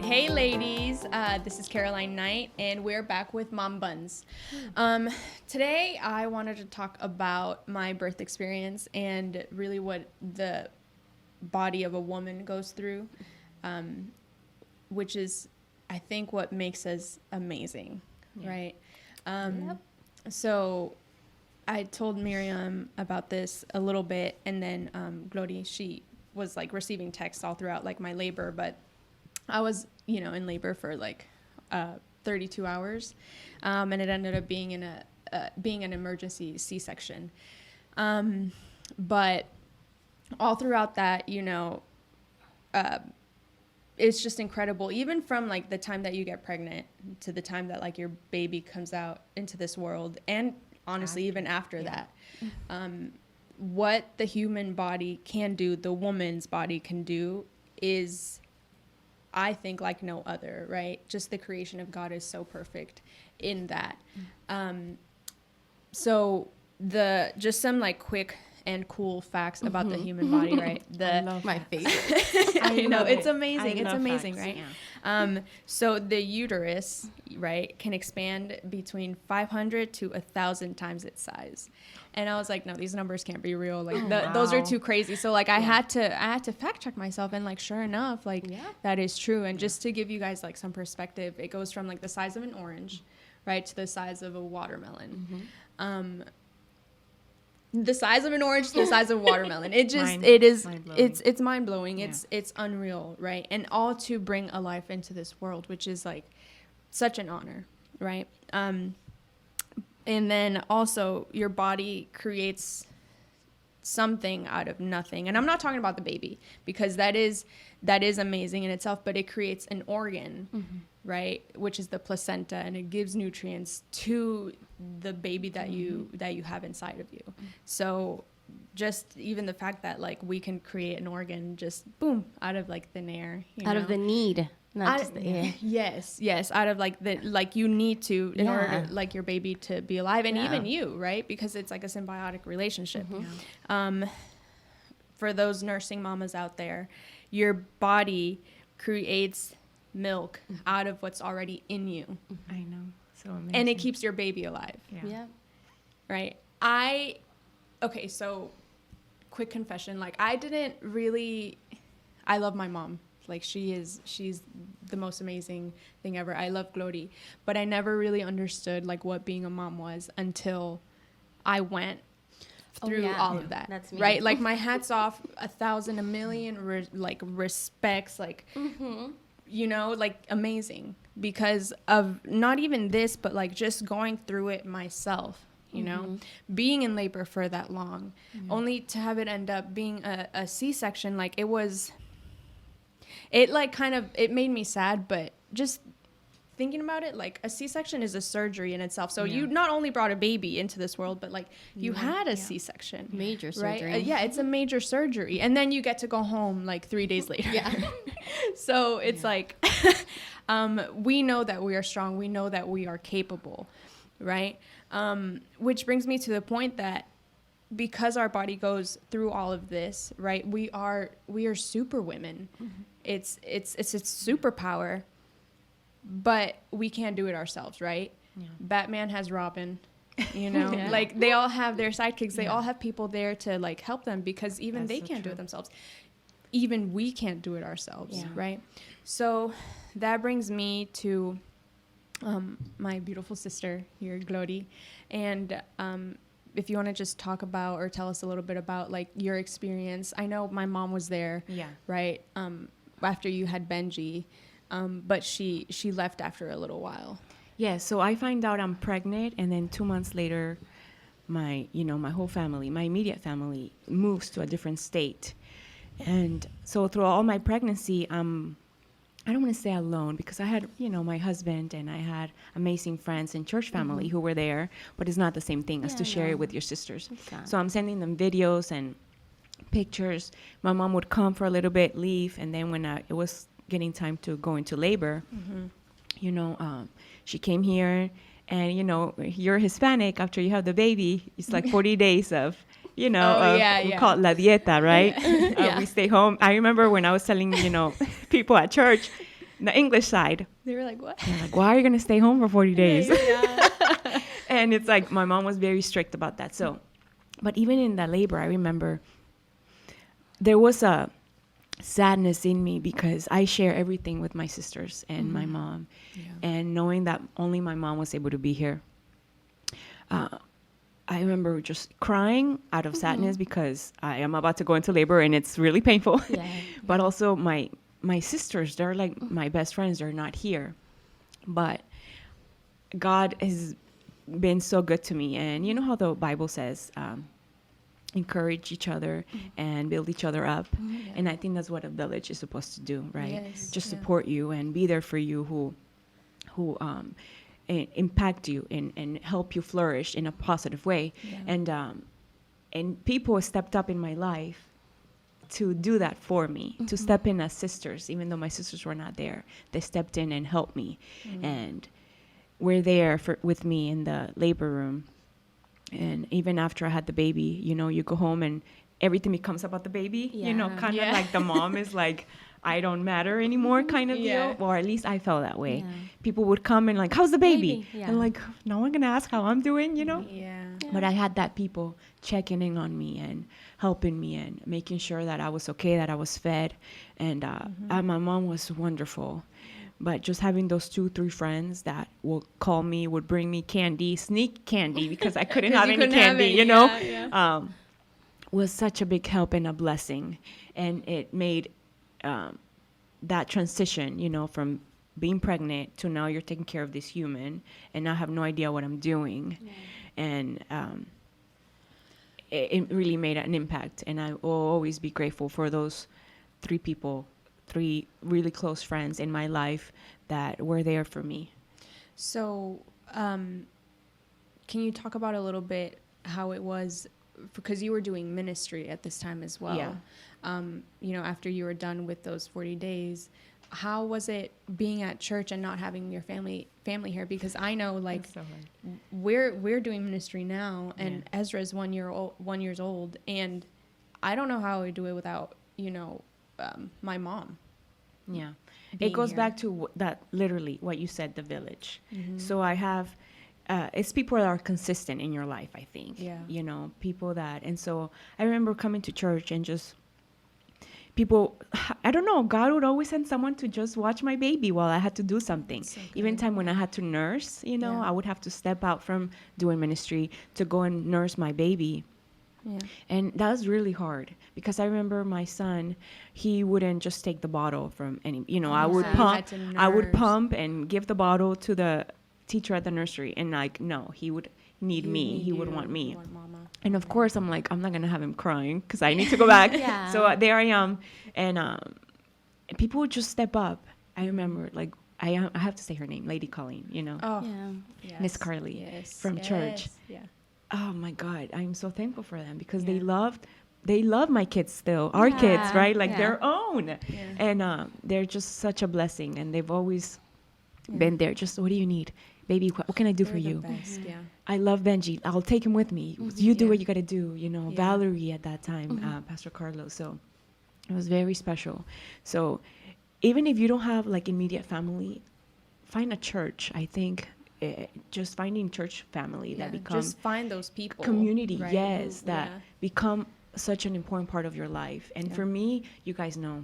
Hey ladies, this is Caroline Knight, and we're back with Mom Bunz. Today I wanted to talk about my birth experience and really what the body of a woman goes through, which is, I think, what makes us amazing, right? So I told Miriam about this a little bit, and then Glori, she was like receiving texts all throughout like my labor, but I was, in labor for like 32 hours, and it ended up being being an emergency C-section. But all throughout that, it's just incredible. Even from like the time that you get pregnant to the time that like your baby comes out into this world, and honestly, even after that, what the human body can do, the woman's body can do, is, I think, like no other, right? Just the creation of God is so perfect in that. So just some like quick and cool facts about the human body, right? I love my favorite. I know, it's amazing. It's amazing, facts, right? Yeah. So the uterus, right, can expand between 500 to 1,000 times its size. And I was like, no, these numbers can't be real. Like those are too crazy. So like I had to fact check myself, and like sure enough, like that is true. And just to give you guys like some perspective, it goes from like the size of an orange, right, to the size of a watermelon. The size of an orange to the size of a watermelon. It's mind blowing. It's unreal, right? And all to bring a life into this world, which is like such an honor, right? And then also your body creates something out of nothing. And I'm not talking about the baby, because that is amazing in itself, but it creates an organ, right, which is the placenta, and it gives nutrients to the baby that you have inside of you. So just even the fact that like we can create an organ just boom out of like thin air, of the need, not just the air. Yes, out of like you need to in order like your baby to be alive, and even you, right, because it's like a symbiotic relationship. For those nursing mamas out there, your body creates milk out of what's already in you. I know. So amazing. And it keeps your baby alive. Yeah. Right. Okay, so quick confession. Like I love my mom. Like she's the most amazing thing ever. I love Glori, but I never really understood like what being a mom was until I went through all of that. That's me. Right? Like my hat's off, 1,000, a million respects, like like amazing, because of not even this, but like just going through it myself, being in labor for that long, only to have it end up being a C-section. Like it made me sad, but just thinking about it, like a C-section is a surgery in itself. So you not only brought a baby into this world, but like you had a C-section. Major surgery. Right? It's a major surgery. And then you get to go home like 3 days later. So it's like, we know that we are strong. We know that we are capable, right? Which brings me to the point that because our body goes through all of this, right? We are super women. It's a superpower, but we can't do it ourselves, right? Batman has Robin, like they all have their sidekicks. They all have people there to like help them, because even they can't do it themselves. Even we can't do it ourselves, right? So that brings me to my beautiful sister here, Glori. And if you want to just talk about or tell us a little bit about like your experience. I know my mom was there, right, after you had Benji, but she left after a little while. Yeah, so I find out I'm pregnant, and then 2 months later, my whole family, my immediate family, moves to a different state. And so through all my pregnancy, I don't want to say alone, because I had, my husband, and I had amazing friends and church family who were there, but it's not the same thing as to share it with your sisters. So I'm sending them videos and pictures. My mom would come for a little bit, leave, and then when it was getting time to go into labor, she came here, and, you're Hispanic. After you have the baby, it's like 40 days of we call it la dieta, right? We stay home. I remember when I was telling, people at church, the English side. They were like, what? They're like, why are you going to stay home for 40 days? Yeah. And it's like, my mom was very strict about that. So, but even in that labor, I remember there was a sadness in me because I share everything with my sisters and my mom. Yeah. And knowing that only my mom was able to be here, I remember just crying out of sadness because I am about to go into labor and it's really painful. Yeah. But also my sisters, they're like my best friends, they're not here. But God has been so good to me. And you know how the Bible says, encourage each other and build each other up. Yeah. And I think that's what a village is supposed to do, right? Yes. Just support you and be there for you who impact you and help you flourish in a positive way. Yeah. And people stepped up in my life to do that for me, to step in as sisters, even though my sisters were not there. They stepped in and helped me, and were there with me in the labor room. And even after I had the baby, you know, you go home and everything becomes about the baby, you know, kind of like the mom is like, I don't matter anymore kind of deal. Or at least I felt that way. Yeah. People would come and like, how's the baby? And like, no one gonna ask how I'm doing, you know? Yeah. But I had that people checking in on me and helping me and making sure that I was okay, that I was fed. And my mom was wonderful. But just having those 2-3 friends that will call me, would bring me candy, sneak candy, because I couldn't have any candy, you know, was such a big help and a blessing. And it made that transition, you know, from being pregnant to now you're taking care of this human and I have no idea what I'm doing. And it really made an impact. And I will always be grateful for those 3 people, 3 really close friends in my life that were there for me. So can you talk about a little bit how it was, because you were doing ministry at this time as well. Yeah. You know, after you were done with those 40 days, how was it being at church and not having your family here? Because I know, like, so we're doing ministry now, and Ezra's 1 year old, and I don't know how I would do it without, you know, my mom. Yeah. It goes back to that, literally what you said, the village. So I have, it's people that are consistent in your life, I think. Yeah. You know, people that, and so I remember coming to church and just people, I don't know, God would always send someone to just watch my baby while I had to do something. So even time when I had to nurse, you know, I would have to step out from doing ministry to go and nurse my baby. Yeah. And that was really hard because I remember my son, he wouldn't just take the bottle from any, you know, I would pump and give the bottle to the teacher at the nursery. And like, no, he would need me. He would want me. And of course, I'm like, I'm not going to have him crying because I need to go back. So there I am. And people would just step up. I remember, like, I have to say her name, Lady Colleen, you know. Oh, yeah. Miss Carly from church. Yeah. Oh my God, I'm so thankful for them because they love my kids still, our kids, right? Like their own. Yeah. And they're just such a blessing, and they've always been there. Just, what do you need? Baby, what can I do for you? Best, I love Benji. I'll take him with me. You do what you got to do, you know. Valerie at that time, Pastor Carlos. So it was very special. So even if you don't have like immediate family, find a church, I think. Just finding church family that become just find those people, community, right? That become such an important part of your life. And for me, you guys know,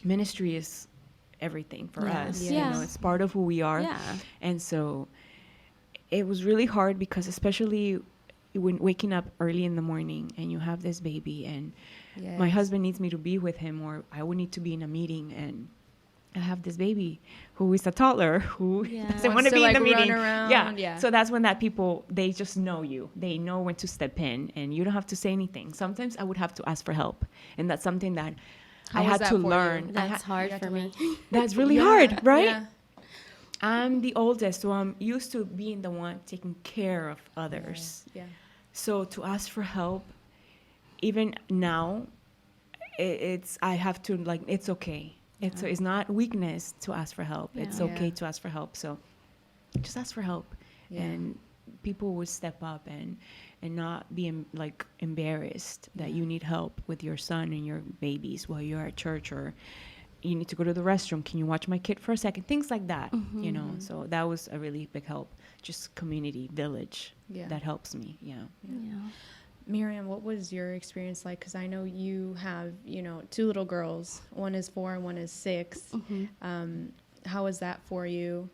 ministry is everything for us. You know, it's part of who we are. And so it was really hard because especially when waking up early in the morning and you have this baby and my husband needs me to be with him, or I would need to be in a meeting, and I have this baby who is a toddler who doesn't want to be in the meeting. So that's when that people, they just know you. They know when to step in, and you don't have to say anything. Sometimes I would have to ask for help, and that's something that I had to learn. That's hard for me. That's really hard, right? Yeah. I'm the oldest, so I'm used to being the one taking care of others. Yeah. So to ask for help, even now, I have to, like, it's okay. It's not weakness to ask for help. It's okay to ask for help. So just ask for help. And people would step up and not be like embarrassed that you need help with your son and your babies while you're at church, or you need to go to the restroom. Can you watch my kid for a second? Things like that, you know. So that was a really big help. Just community, village. Yeah. That helps me. Yeah. Miriam, what was your experience like? Because I know you have, you know, 2 little girls. One is 4 and one is 6. How was that for you?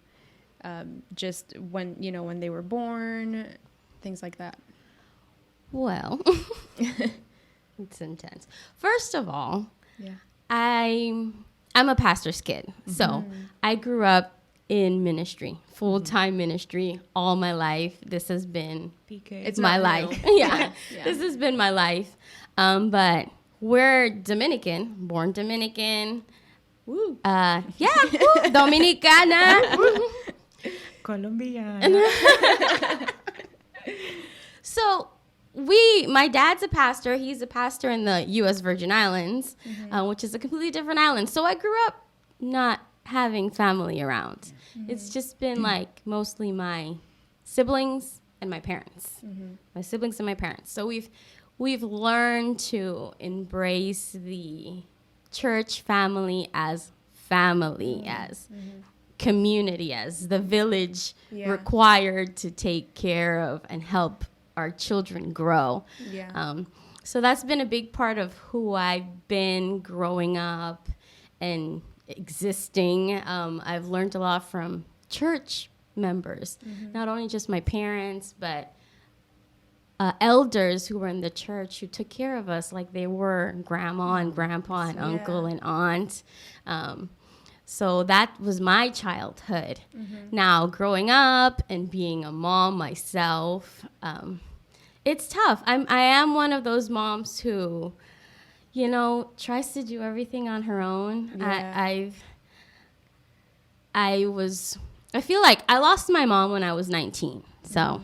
Just when, you know, when they were born, things like that. Well, it's intense. First of all, Yeah. I'm a pastor's kid. So I grew up in ministry, full-time ministry all my life. This has been It's my not life. new. Yeah. This has been my life. But we're Dominican, born Dominican. Woo. Woo, Dominicana. Colombian. So my dad's a pastor. He's a pastor in the U.S. Virgin Islands, which is a completely different island. So I grew up not having family around. It's just been like mostly my siblings and my parents. My siblings and my parents. So we've learned to embrace the church family, as community, as the village required to take care of and help our children grow. So that's been a big part of who I've been growing up and existing. I've learned a lot from church members, not only just my parents, but elders who were in the church who took care of us like they were grandma and grandpa and uncle and aunt. So that was my childhood. Now, growing up and being a mom myself, it's tough. I am one of those moms who, you know, tries to do everything on her own. Yeah. I feel like I lost my mom when I was 19. So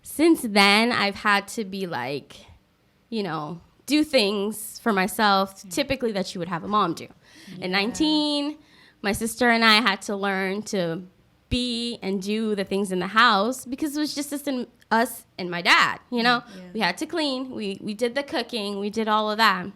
since then, I've had to be like, you know, do things for myself, typically that you would have a mom do. At 19, my sister and I had to learn to be and do the things in the house because it was just us and my dad, you know. We had to clean, we did the cooking, we did all of that.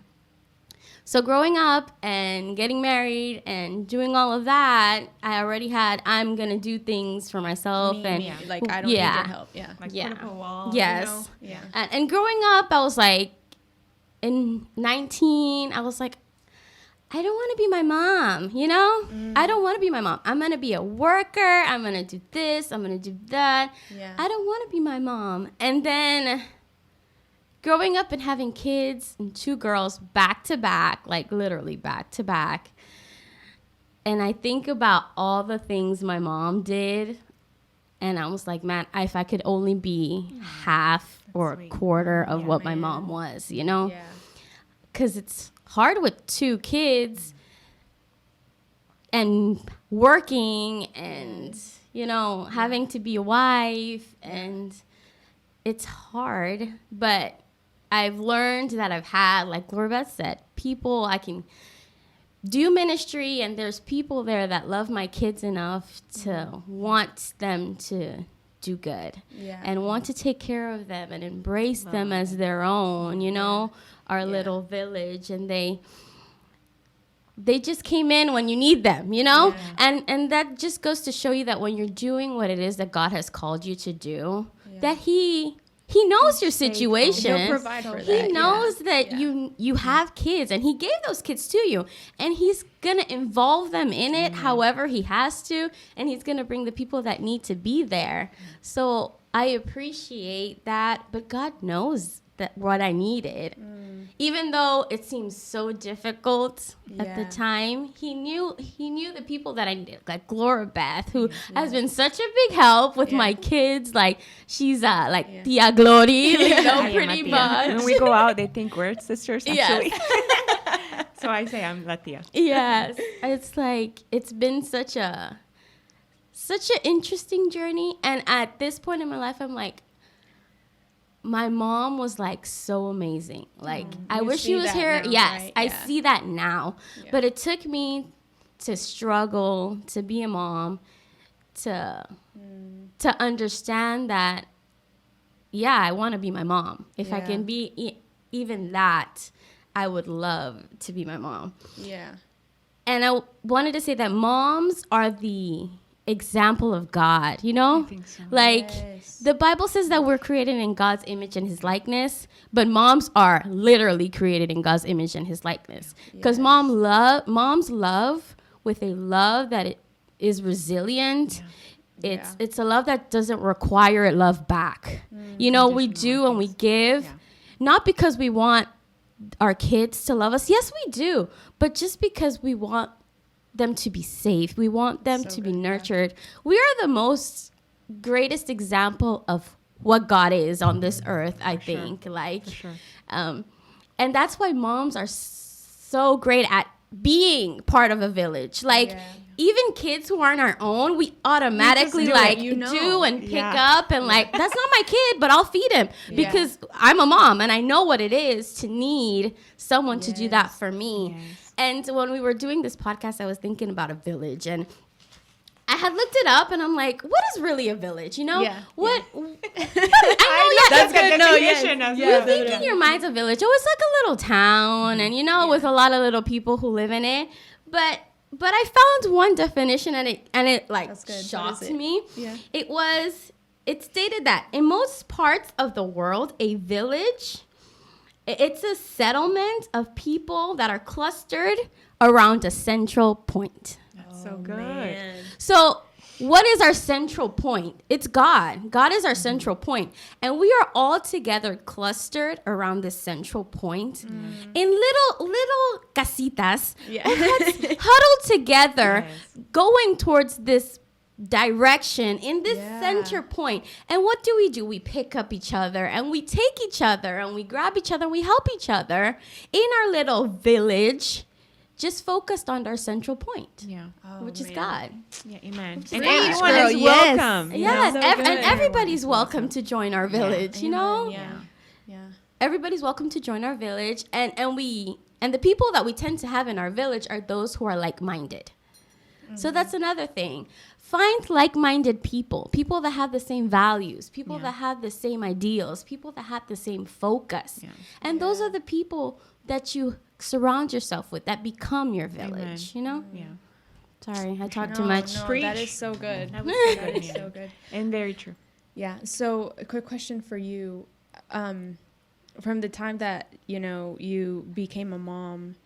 So growing up and getting married and doing all of that, I already had, I'm going to do things for myself. Like, I don't need your help. Like put up a wall. Yes. You know? And growing up, I was like, in 19, I was like, I don't want to be my mom, you know? I don't want to be my mom. I'm going to be a worker. I'm going to do this. I'm going to do that. I don't want to be my mom. And then growing up and having kids and 2 girls back to back, like literally back to back. And I think about all the things my mom did. And I was like, man, if I could only be half or a quarter of what my mom was, you know? Because it's hard with 2 kids and working and, you know, having to be a wife. And it's hard. But I've learned that I've had, like Gloribeth said, people I can do ministry, and there's people there that love my kids enough to want them to do good and want to take care of them and embrace them as their own, you know, our little village. And they just came in when you need them, you know? And that just goes to show you that when you're doing what it is that God has called you to do, that He knows your situation. He'll provide for that. He knows that you have kids, and He gave those kids to you, and He's gonna involve them in it however He has to, and He's gonna bring the people that need to be there. So I appreciate that, but God knows that what I needed. Even though it seems so difficult at the time, he knew the people that I needed, like Gloribeth, who has been such a big help with my kids. Like, she's like Tia Glory, you know, pretty much. When we go out, they think we're sisters, actually. So I say I'm La Tia. Yes. It's like, it's been such an interesting journey. And at this point in my life, I'm like, my mom was like so amazing. Like, I wish she was here. Now, yes, right? I see that now. But it took me to struggle to be a mom, to understand that, I want to be my mom. If I can be even that, I would love to be my mom. And I wanted to say that moms are the example of God, you know? I think so. Like, the Bible says that we're created in God's image and his likeness, but moms are literally created in God's image and his likeness. Because moms love with a love that it is resilient. It's a love that doesn't require love back. You know, we do and we give, not because we want our kids to love us. Yes, we do. But just because we want them to be safe, we want them to be nurtured. We are the most greatest example of what God is on this earth, I think. Like, and that's why moms are so great at being part of a village. Like, even kids who aren't our own, we automatically do and pick up and like, that's not my kid, but I'll feed him because I'm a mom and I know what it is to need someone to do that for me. And when we were doing this podcast, I was thinking about a village, and I had looked it up, and I'm like, what is really a village? You know, what? I know That's good. No, you think in your mind's a village. Oh, it's like a little town, and you know, with a lot of little people who live in it. But I found one definition, and it like shocked me. Yeah. It stated that in most parts of the world, a village, it's a settlement of people that are clustered around a central point. That's so good. Man. So what is our central point? It's God. God is our central point. And we are all together clustered around this central point in little casitas, huddled together, going towards this direction in this center point. And what do? We pick up each other and we take each other and we grab each other and we help each other in our little village, just focused on our central point, which is God. Yeah, amen. And everyone is welcome. Yes, and everybody's welcome to join our village, you know? Yeah. Everybody's welcome to join our village. And the people that we tend to have in our village are those who are like-minded. So that's another thing. Find like-minded people that have the same values, people that have the same ideals, people that have the same focus. Yeah. And those are the people that you surround yourself with, that become your village, you know? Yeah. Sorry, I talked too much. No, that is so good. That is so good. And very true. Yeah. So a quick question for you. From the time that, you know, you became a mom,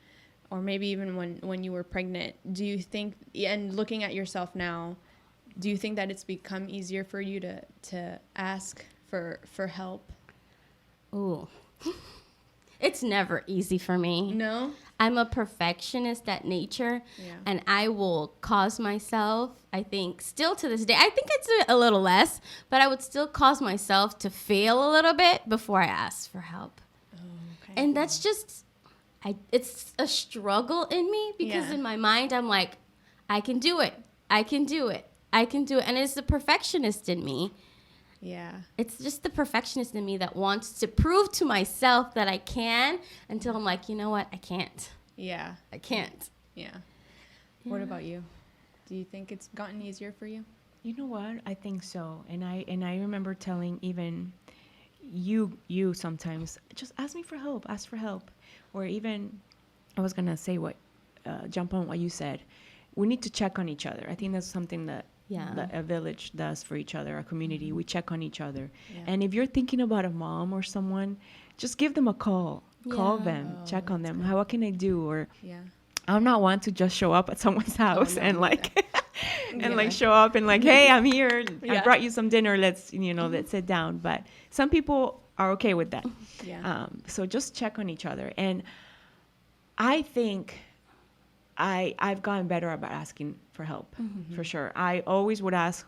or maybe even when you were pregnant, do you think, and looking at yourself now, do you think that it's become easier for you to ask for help? Ooh. It's never easy for me. No? I'm a perfectionist at nature, and I will cause myself, I think, still to this day, I think it's a little less, but I would still cause myself to fail a little bit before I ask for help. Oh, okay. And that's just, it's a struggle in me, because in my mind, I'm like, I can do it. And it's the perfectionist in me. Yeah. It's just the perfectionist in me that wants to prove to myself that I can, until I'm like, you know what? I can't. Yeah. I can't. Yeah. What about you? Do you think it's gotten easier for you? You know what? I think so. And I remember telling even you sometimes, just ask for help. Or even, I was going to say jump on what you said. We need to check on each other. I think that's something that a village does for each other, a community. We check on each other. Yeah. And if you're thinking about a mom or someone, just give them a call. Call them, check on them. What can I do? Or I'm not one to just show up at someone's house and show up and like, hey, I'm here. I brought you some dinner. Let's sit down. But some people are okay with that. Yeah. So just check on each other. And I think I've gotten better about asking for help, for sure. I always would ask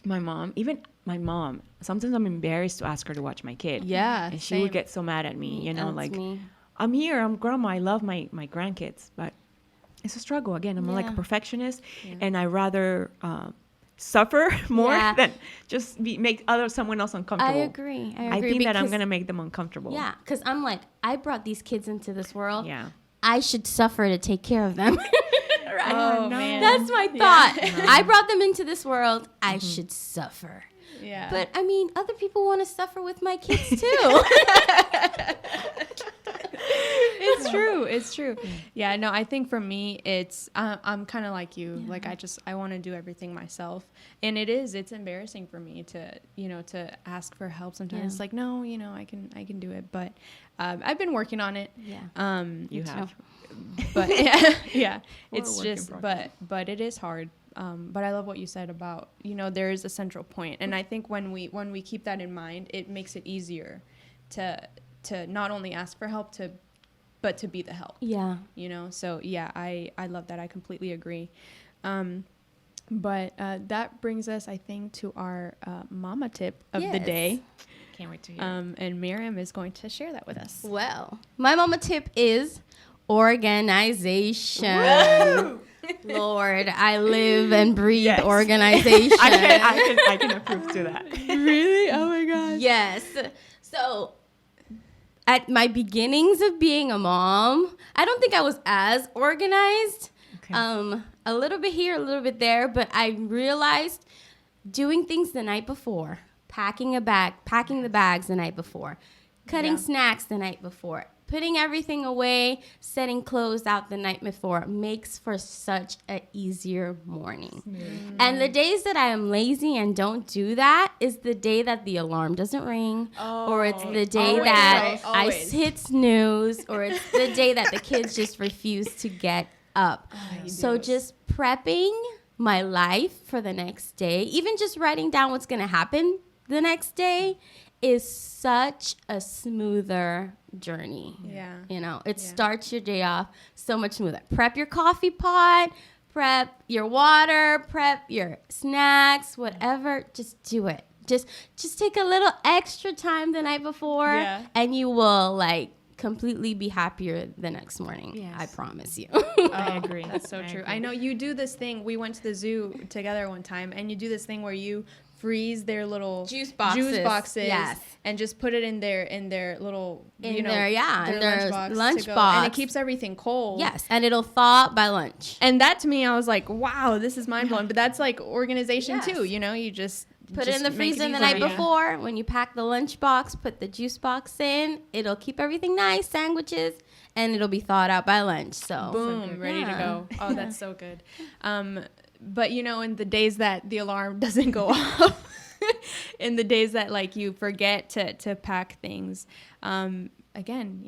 my mom, even my mom. Sometimes I'm embarrassed to ask her to watch my kid. Yeah, and she would get so mad at me, me. I'm here, I'm grandma, I love my grandkids, but it's a struggle. Again, I'm like a perfectionist, and I rather suffer more than just make someone else uncomfortable. I agree. I think that I'm gonna make them uncomfortable. Yeah, because I'm like, I brought these kids into this world. Yeah. I should suffer to take care of them. Right? Oh, man. That's my thought. Yeah. I brought them into this world. I should suffer. Yeah. But, I mean, other people want to suffer with my kids, too. It's true. It's true. Yeah, no, I think for me, it's, I'm kind of like you. Like, I want to do everything myself. And it's embarrassing for me to, to ask for help sometimes. It's like, no, I can do it. But I've been working on it. Yeah. You have. But yeah, it's just, but it is hard. But I love what you said about, there is a central point. And I think when we keep that in mind, it makes it easier to not only ask for help, but to be the help. Yeah. So yeah, I love that. I completely agree. But that brings us, I think, to our mama tip of the day. Can't wait to hear. And Miriam is going to share that with us. Well, my mama tip is organization. Woo! Lord, I live and breathe Yes. organization. I can approve to that. Really? Oh my gosh. Yes. So at my beginnings of being a mom, I don't think I was as organized. Okay. A little bit here, a little bit there, but I realized doing things the night before, packing the bags the night before, cutting snacks the night before, putting everything away, setting clothes out the night before makes for such an easier morning. And the days that I am lazy and don't do that is the day that the alarm doesn't ring, or it's the day that I hit snooze, or it's the day that the kids just refuse to get up. So just prepping my life for the next day, even just writing down what's going to happen the next day, is such a smoother journey. Yeah. It starts your day off so much smoother. Prep your coffee pot, prep your water, prep your snacks, whatever. Just do it. Just take a little extra time the night before, and you will completely be happier the next morning. Yes. I promise you. I agree. That's so true. agree. I know you do this thing. We went to the zoo together one time, and you do this thing where you freeze their little Juice boxes. Yes. And just put it in their little In their lunch to go, box. and it keeps everything cold. Yes, and it'll thaw by lunch. And that to me, I was like, wow, this is mind blowing. But that's like organization too. You just Put it in the make freezer the easy. night before. When you pack the lunch box, put the juice box in. It'll keep everything nice, sandwiches, and it'll be thawed out by lunch. So Boom, ready to go. Oh, that's so good. But in the days that the alarm doesn't go off, in the days that you forget to pack things, again,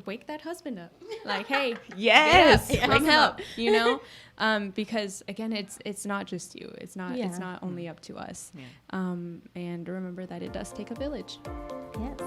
wake that husband up. Like, hey, Yes. get up, bring help. Because again, it's not just you. It's not only up to us. Yeah. And remember that it does take a village. yes.